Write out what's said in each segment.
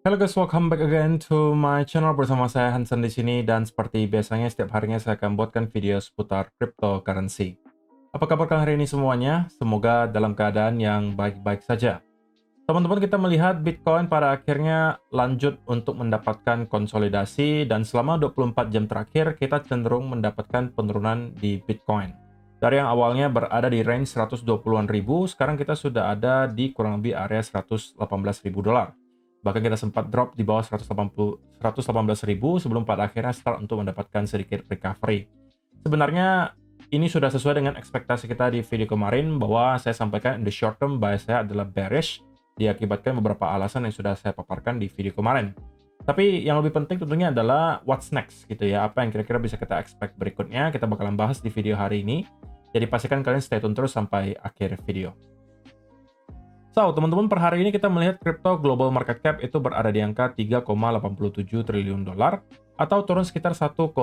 Hello guys, welcome back again to my channel. Bersama saya Hansen di sini, dan seperti biasanya setiap harinya saya akan buatkan video seputar cryptocurrency. Apa kabar kalian hari ini semuanya? Semoga dalam keadaan yang baik-baik saja. Teman-teman, kita melihat Bitcoin pada akhirnya lanjut untuk mendapatkan konsolidasi, dan selama 24 jam terakhir kita cenderung mendapatkan penurunan di Bitcoin. Dari yang awalnya berada di range 120-an ribu, sekarang kita sudah ada di kurang lebih area 118 ribu dolar. Bahkan kita sempat drop di bawah 118.000 sebelum pada akhirnya start untuk mendapatkan sedikit recovery. Sebenarnya ini sudah sesuai dengan ekspektasi kita di video kemarin, bahwa saya sampaikan in the short term bias saya adalah bearish, diakibatkan beberapa alasan yang sudah saya paparkan di video kemarin. Tapi yang lebih penting tentunya adalah what's next gitu ya, apa yang kira-kira bisa kita expect berikutnya, kita bakalan bahas di video hari ini. Jadi pastikan kalian stay tune terus sampai akhir video. So, teman-teman, per hari ini kita melihat crypto global market cap itu berada di angka 3,87 triliun dolar atau turun sekitar 1,56%.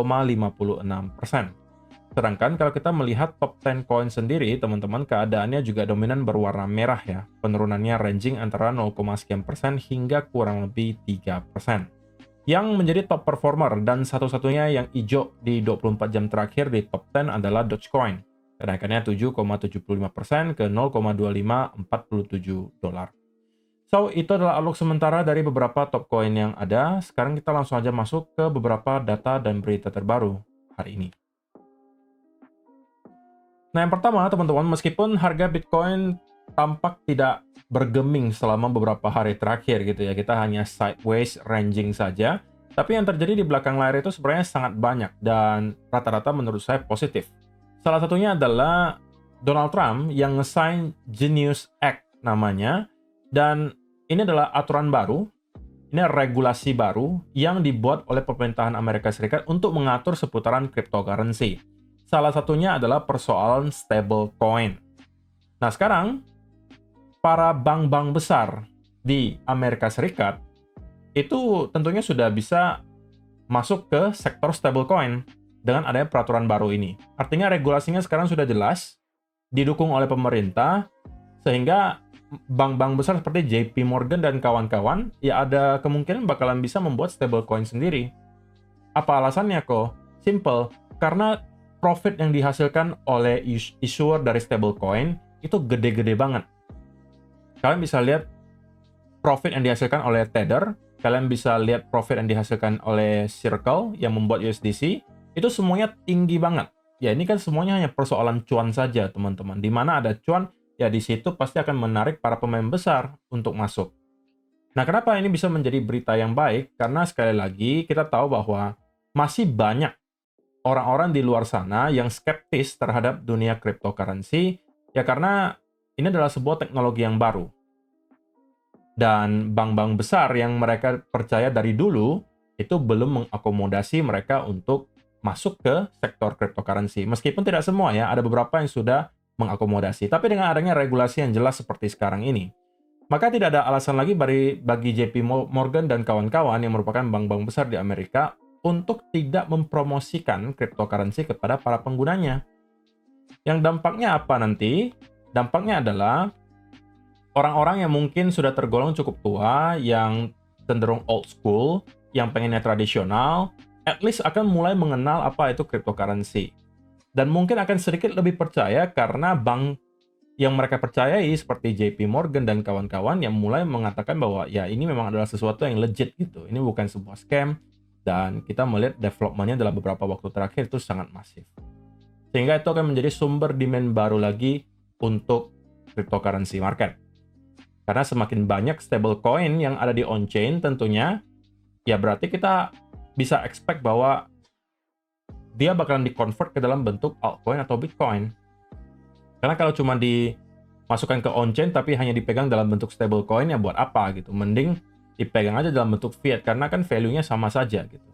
Sedangkan kalau kita melihat top 10 coin sendiri, teman-teman, keadaannya juga dominan berwarna merah ya. Penurunannya ranging antara 0, sekian persen hingga kurang lebih 3%. Yang menjadi top performer dan satu-satunya yang hijau di 24 jam terakhir di top 10 adalah Dogecoin. Kenaikannya 7,75% ke 0,2547 dolar. So, itu adalah outlook sementara dari beberapa top coin yang ada. Sekarang kita langsung aja masuk ke beberapa data dan berita terbaru hari ini. Nah, yang pertama, teman-teman, meskipun harga Bitcoin tampak tidak bergeming selama beberapa hari terakhir gitu ya, kita hanya sideways ranging saja, tapi yang terjadi di belakang layar itu sebenarnya sangat banyak dan rata-rata menurut saya positif. Salah satunya adalah Donald Trump yang nge-sign Genius Act namanya, dan ini adalah aturan baru, ini regulasi baru yang dibuat oleh pemerintahan Amerika Serikat untuk mengatur seputaran cryptocurrency. Salah satunya adalah persoalan stablecoin. Nah, sekarang para bank-bank besar di Amerika Serikat itu tentunya sudah bisa masuk ke sektor stablecoin dengan adanya peraturan baru ini. Artinya regulasinya sekarang sudah jelas, didukung oleh pemerintah, sehingga bank-bank besar seperti JP Morgan dan kawan-kawan ya ada kemungkinan bakalan bisa membuat stablecoin sendiri. Apa alasannya kok? Simple, karena profit yang dihasilkan oleh issuer dari stablecoin itu gede-gede banget. Kalian bisa lihat profit yang dihasilkan oleh Tether, kalian bisa lihat profit yang dihasilkan oleh Circle yang membuat USDC, itu semuanya tinggi banget. Ya, ini kan semuanya hanya persoalan cuan saja, teman-teman. Di mana ada cuan, ya di situ pasti akan menarik para pemain besar untuk masuk. Nah, kenapa ini bisa menjadi berita yang baik? Karena sekali lagi kita tahu bahwa masih banyak orang-orang di luar sana yang skeptis terhadap dunia cryptocurrency, ya karena ini adalah sebuah teknologi yang baru. Dan bank-bank besar yang mereka percaya dari dulu, itu belum mengakomodasi mereka untuk masuk ke sektor cryptocurrency. Meskipun tidak semua ya, ada beberapa yang sudah mengakomodasi. Tapi dengan adanya regulasi yang jelas seperti sekarang ini, maka tidak ada alasan lagi bagi JP Morgan dan kawan-kawan yang merupakan bank-bank besar di Amerika untuk tidak mempromosikan cryptocurrency kepada para penggunanya. Yang dampaknya apa nanti? Dampaknya adalah orang-orang yang mungkin sudah tergolong cukup tua, yang cenderung old school, yang pengennya tradisional, at least akan mulai mengenal apa itu cryptocurrency. Dan mungkin akan sedikit lebih percaya karena bank yang mereka percayai seperti JP Morgan dan kawan-kawan yang mulai mengatakan bahwa ya ini memang adalah sesuatu yang legit gitu. Ini bukan sebuah scam, dan kita melihat development-nya dalam beberapa waktu terakhir itu sangat masif. Sehingga itu akan menjadi sumber demand baru lagi untuk cryptocurrency market. Karena semakin banyak stablecoin yang ada di on-chain tentunya, ya berarti kita bisa expect bahwa dia bakalan di-convert ke dalam bentuk altcoin atau Bitcoin. Karena kalau cuma dimasukkan ke on-chain tapi hanya dipegang dalam bentuk stablecoin, ya buat apa gitu. Mending dipegang aja dalam bentuk fiat, karena kan value-nya sama saja gitu.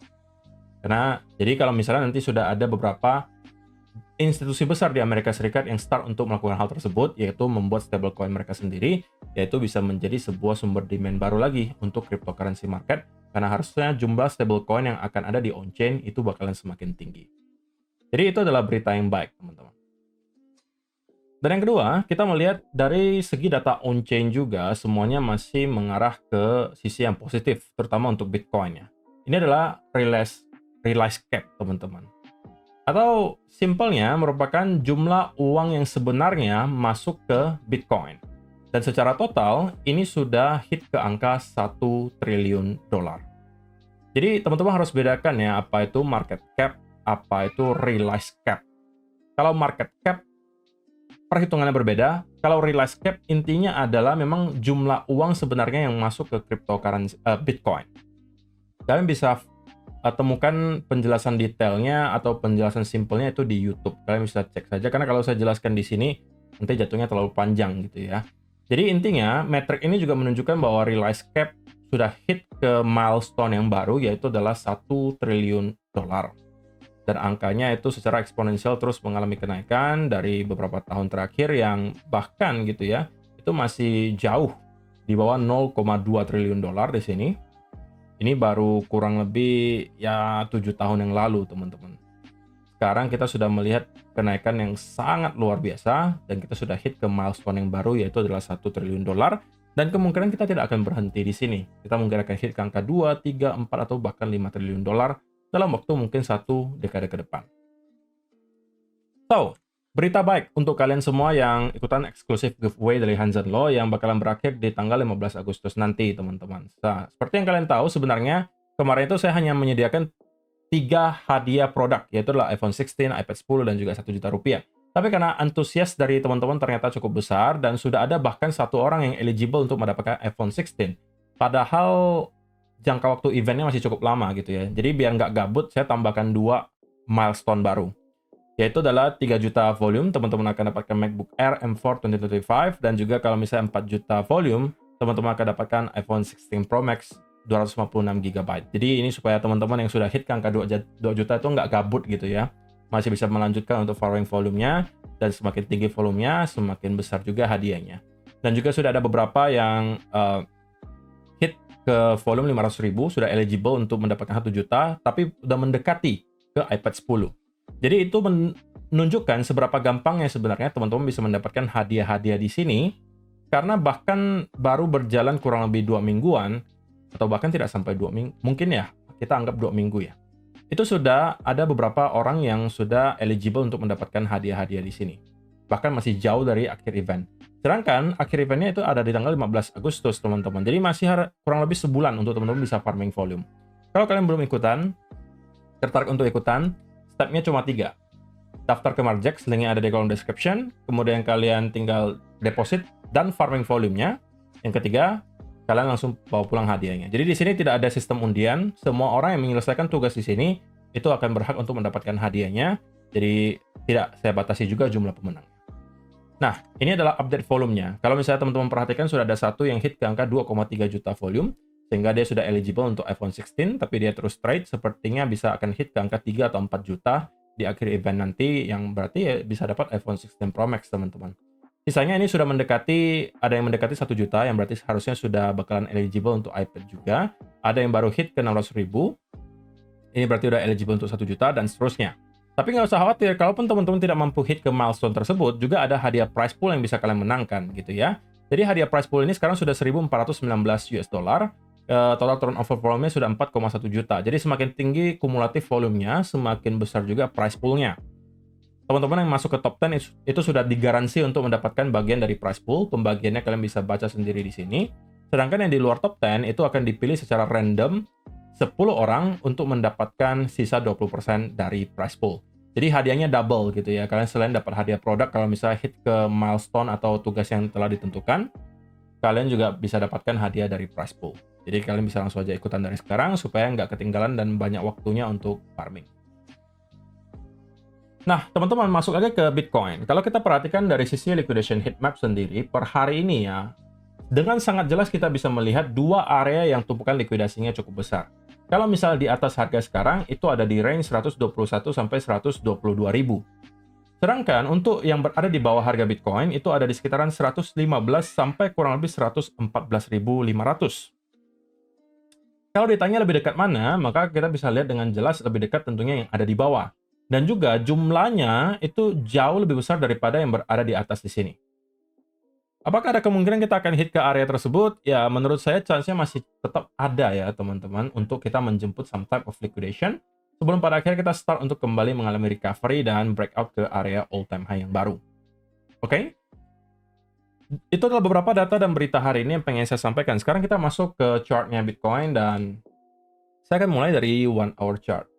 Karena, jadi kalau misalnya nanti sudah ada beberapa institusi besar di Amerika Serikat yang start untuk melakukan hal tersebut, yaitu membuat stablecoin mereka sendiri, yaitu bisa menjadi sebuah sumber demand baru lagi untuk cryptocurrency market, karena harusnya jumlah stablecoin yang akan ada di on-chain itu bakalan semakin tinggi. Jadi itu adalah berita yang baik, teman-teman. Dan yang kedua, kita melihat dari segi data on-chain juga, semuanya masih mengarah ke sisi yang positif, terutama untuk Bitcoin ya. Ini adalah realized cap, teman-teman. Atau simpelnya merupakan jumlah uang yang sebenarnya masuk ke Bitcoin. Dan secara total, ini sudah hit ke angka 1 triliun dolar. Jadi teman-teman harus bedakan ya, apa itu market cap, apa itu realized cap. Kalau market cap, perhitungannya berbeda. Kalau realized cap intinya adalah memang jumlah uang sebenarnya yang masuk ke cryptocurrency Bitcoin. Kalian bisa temukan penjelasan detailnya atau penjelasan simpelnya itu di YouTube. Kalian bisa cek saja karena kalau saya jelaskan di sini nanti jatuhnya terlalu panjang gitu ya. Jadi intinya metrik ini juga menunjukkan bahwa realized cap sudah hit ke milestone yang baru yaitu adalah 1 triliun dolar. Dan angkanya itu secara eksponensial terus mengalami kenaikan dari beberapa tahun terakhir yang bahkan gitu ya, itu masih jauh di bawah 0,2 triliun dolar di sini. Ini baru kurang lebih ya 7 tahun yang lalu, teman-teman. Sekarang kita sudah melihat kenaikan yang sangat luar biasa dan kita sudah hit ke milestone yang baru yaitu adalah 1 triliun dolar dan kemungkinan kita tidak akan berhenti di sini. Kita mungkin akan hit ke angka 2, 3, 4 atau bahkan 5 triliun dolar dalam waktu mungkin 1 dekade ke depan. So, berita baik untuk kalian semua yang ikutan eksklusif giveaway dari Hansen Law yang bakalan berakhir di tanggal 15 Agustus nanti, teman-teman. Nah, seperti yang kalian tahu, sebenarnya kemarin itu saya hanya menyediakan 3 hadiah produk, yaitu adalah iPhone 16, iPad 10, dan juga 1 juta rupiah. Tapi karena antusias dari teman-teman ternyata cukup besar, dan sudah ada bahkan 1 orang yang eligible untuk mendapatkan iPhone 16. Padahal jangka waktu eventnya masih cukup lama gitu ya. Jadi biar nggak gabut, saya tambahkan 2 milestone baru. Yaitu adalah 3 juta volume, teman-teman akan dapatkan MacBook Air M4 2025, dan juga kalau misalnya 4 juta volume, teman-teman akan dapatkan iPhone 16 Pro Max 256 GB. Jadi ini supaya teman-teman yang sudah hit ke angka 2 juta itu nggak gabut gitu ya. Masih bisa melanjutkan untuk following volumenya, dan semakin tinggi volumenya, semakin besar juga hadiahnya. Dan juga sudah ada beberapa yang hit ke volume 500.000, sudah eligible untuk mendapatkan 1 juta, tapi sudah mendekati ke iPad 10. Jadi itu menunjukkan seberapa gampangnya sebenarnya teman-teman bisa mendapatkan hadiah-hadiah di sini, karena bahkan baru berjalan kurang lebih 2 mingguan, atau bahkan tidak sampai 2 minggu, mungkin ya, kita anggap 2 minggu ya. Itu sudah ada beberapa orang yang sudah eligible untuk mendapatkan hadiah-hadiah di sini. Bahkan masih jauh dari akhir event. Sedangkan akhir eventnya itu ada di tanggal 15 Agustus, teman-teman. Jadi masih kurang lebih sebulan untuk teman-teman bisa farming volume. Kalau kalian belum ikutan, tertarik untuk ikutan, stepnya cuma 3. Daftar ke Margex, linknya ada di kolom description. Kemudian kalian tinggal deposit dan farming volumenya. Yang ketiga, kalian langsung bawa pulang hadiahnya. Jadi di sini tidak ada sistem undian. Semua orang yang menyelesaikan tugas di sini itu akan berhak untuk mendapatkan hadiahnya. Jadi tidak saya batasi juga jumlah pemenang. Nah, ini adalah update volumenya. Kalau misalnya teman-teman perhatikan sudah ada satu yang hit ke angka 2,3 juta volume, sehingga dia sudah eligible untuk iPhone 16, tapi dia terus trade, sepertinya bisa akan hit ke angka 3 atau 4 juta di akhir event nanti, yang berarti ya bisa dapat iPhone 16 Pro Max, teman-teman. Sisanya ini sudah mendekati, ada yang mendekati 1 juta, yang berarti harusnya sudah bakalan eligible untuk iPad juga. Ada yang baru hit ke 600.000, ini berarti udah eligible untuk 1 juta, dan seterusnya. Tapi nggak usah khawatir, kalaupun teman-teman tidak mampu hit ke milestone tersebut, juga ada hadiah prize pool yang bisa kalian menangkan, gitu ya. Jadi hadiah prize pool ini sekarang sudah 1.419 US dollar, total turnover volume-nya sudah 4,1 juta. Jadi semakin tinggi kumulatif volumenya, semakin besar juga prize pool-nya. Teman-teman yang masuk ke top 10 itu sudah digaransi untuk mendapatkan bagian dari prize pool. Pembagiannya kalian bisa baca sendiri di sini. Sedangkan yang di luar top 10 itu akan dipilih secara random 10 orang untuk mendapatkan sisa 20% dari prize pool. Jadi hadiahnya double gitu ya. Kalian selain dapat hadiah produk, kalau misalnya hit ke milestone atau tugas yang telah ditentukan, kalian juga bisa dapatkan hadiah dari prize pool. Jadi kalian bisa langsung aja ikutan dari sekarang supaya nggak ketinggalan dan banyak waktunya untuk farming. Nah, teman-teman masuk aja ke Bitcoin. Kalau kita perhatikan dari sisi liquidation heatmap sendiri, per hari ini ya, dengan sangat jelas kita bisa melihat 2 area yang tumpukan likuidasinya cukup besar. Kalau misalnya di atas harga sekarang, itu ada di range 121 sampai 122 ribu. Sedangkan untuk yang berada di bawah harga Bitcoin, itu ada di sekitaran 115 sampai kurang lebih 114.500. Kalau ditanya lebih dekat mana, maka kita bisa lihat dengan jelas lebih dekat tentunya yang ada di bawah. Dan juga jumlahnya itu jauh lebih besar daripada yang berada di atas di sini. Apakah ada kemungkinan kita akan hit ke area tersebut? Ya, menurut saya chance-nya masih tetap ada ya, teman-teman, untuk kita menjemput some type of liquidation sebelum pada akhirnya kita start untuk kembali mengalami recovery dan breakout ke area all-time high yang baru. Oke? Itu adalah beberapa data dan berita hari ini yang pengen saya sampaikan. Sekarang kita masuk ke chart-nya Bitcoin dan saya akan mulai dari 1 hour chart.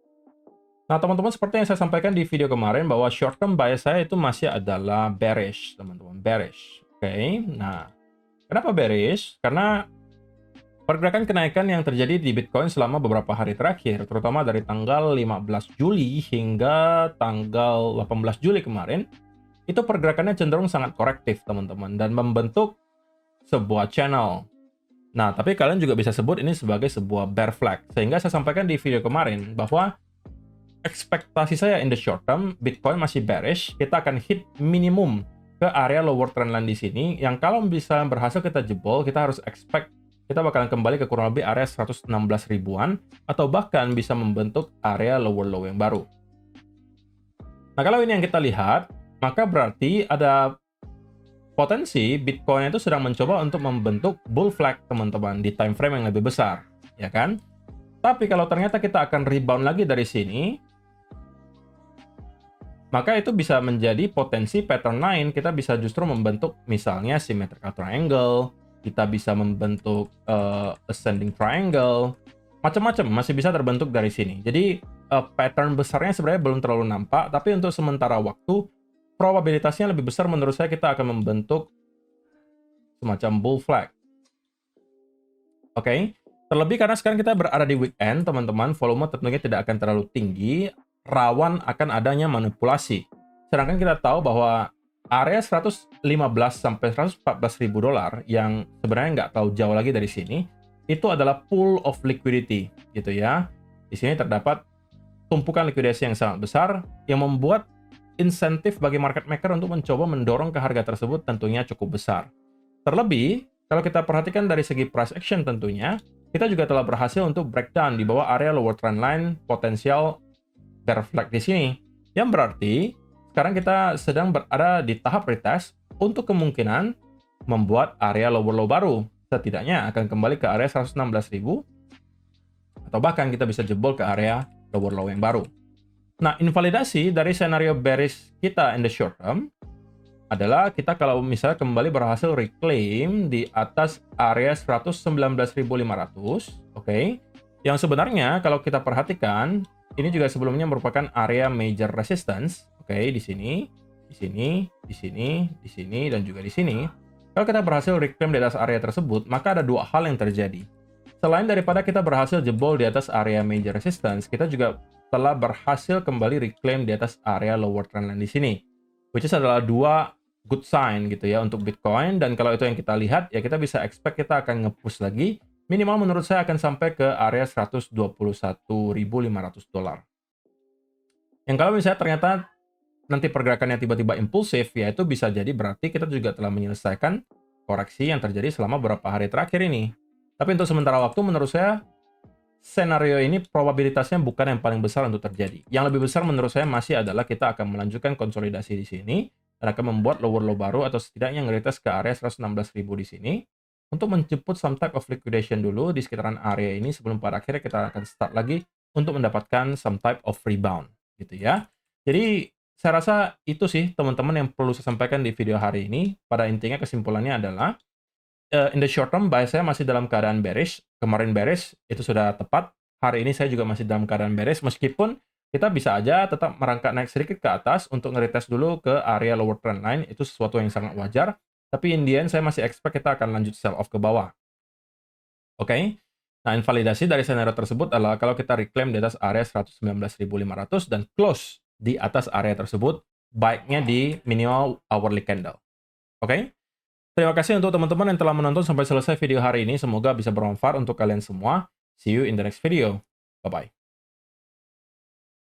Nah, teman-teman, seperti yang saya sampaikan di video kemarin bahwa short term bias saya itu masih adalah bearish, teman-teman, bearish. Oke, nah, kenapa bearish? Karena pergerakan kenaikan yang terjadi di Bitcoin selama beberapa hari terakhir, terutama dari tanggal 15 Juli hingga tanggal 18 Juli kemarin, itu pergerakannya cenderung sangat korektif, teman-teman, dan membentuk sebuah channel. Nah, tapi kalian juga bisa sebut ini sebagai sebuah bear flag. Sehingga saya sampaikan di video kemarin bahwa ekspektasi saya in the short term, Bitcoin masih bearish, kita akan hit minimum ke area lower trendline di sini, yang kalau bisa berhasil kita jebol, kita harus expect kita bakalan kembali ke kurang lebih area 116 ribuan, atau bahkan bisa membentuk area lower low yang baru. Nah, kalau ini yang kita lihat, maka berarti ada potensi Bitcoin itu sedang mencoba untuk membentuk bull flag, teman-teman, di time frame yang lebih besar, ya kan? Tapi kalau ternyata kita akan rebound lagi dari sini, maka itu bisa menjadi potensi pattern lain. Kita bisa justru membentuk misalnya symmetrical triangle, kita bisa membentuk ascending triangle, macam-macam masih bisa terbentuk dari sini. Jadi pattern besarnya sebenarnya belum terlalu nampak, tapi untuk sementara waktu probabilitasnya lebih besar menurut saya kita akan membentuk semacam bull flag. Oke. Terlebih karena sekarang kita berada di weekend, teman-teman, volume tentunya tidak akan terlalu tinggi, rawan akan adanya manipulasi. Sedangkan kita tahu bahwa area 115 sampai 114 ribu dolar yang sebenarnya nggak tahu jauh lagi dari sini, itu adalah pool of liquidity, gitu ya. Di sini terdapat tumpukan likuidasi yang sangat besar yang membuat insentif bagi market maker untuk mencoba mendorong ke harga tersebut tentunya cukup besar. Terlebih, kalau kita perhatikan dari segi price action tentunya, kita juga telah berhasil untuk breakdown di bawah area lower trend line potensial bear flag di sini. Yang berarti, sekarang kita sedang berada di tahap retest untuk kemungkinan membuat area lower low baru. Setidaknya akan kembali ke area 116.000, atau bahkan kita bisa jebol ke area lower low yang baru. Nah, invalidasi dari senario bearish kita in the short term adalah kita kalau misalnya kembali berhasil reclaim di atas area 119.500, oke? Yang sebenarnya kalau kita perhatikan, ini juga sebelumnya merupakan area major resistance, oke? Di sini, di sini, di sini, di sini, dan juga di sini. Kalau kita berhasil reclaim di atas area tersebut, maka ada dua hal yang terjadi. Selain daripada kita berhasil jebol di atas area major resistance, kita juga telah berhasil kembali reclaim di atas area lower trendline di sini, which is adalah dua good sign gitu ya untuk Bitcoin. Dan kalau itu yang kita lihat, ya kita bisa expect kita akan nge-push lagi. Minimal menurut saya akan sampai ke area 121.500 dolar. Yang kalau misalnya ternyata nanti pergerakannya tiba-tiba impulsif, ya itu bisa jadi berarti kita juga telah menyelesaikan koreksi yang terjadi selama beberapa hari terakhir ini. Tapi untuk sementara waktu menurut saya, senario ini probabilitasnya bukan yang paling besar untuk terjadi. Yang lebih besar menurut saya masih adalah kita akan melanjutkan konsolidasi di sini, dan akan membuat lower low baru atau setidaknya nge-retest ke area 116.000 di sini untuk menjemput some type of liquidation dulu di sekitaran area ini sebelum pada akhirnya kita akan start lagi untuk mendapatkan some type of rebound gitu ya. Jadi saya rasa itu sih teman-teman yang perlu saya sampaikan di video hari ini. Pada intinya kesimpulannya adalah in the short term bias saya masih dalam keadaan bearish. Kemarin bearish itu sudah tepat. Hari ini saya juga masih dalam keadaan bearish meskipun kita bisa aja tetap merangkak naik sedikit ke atas untuk nge-retest dulu ke area lower trend line. Itu sesuatu yang sangat wajar. Tapi in the end, saya masih expect kita akan lanjut sell off ke bawah. Oke? Nah, invalidasi dari scenario tersebut adalah kalau kita reclaim di atas area 119.500 dan close di atas area tersebut, baiknya di minimal hourly candle. Oke? Terima kasih untuk teman-teman yang telah menonton sampai selesai video hari ini. Semoga bisa bermanfaat untuk kalian semua. See you in the next video. Bye-bye.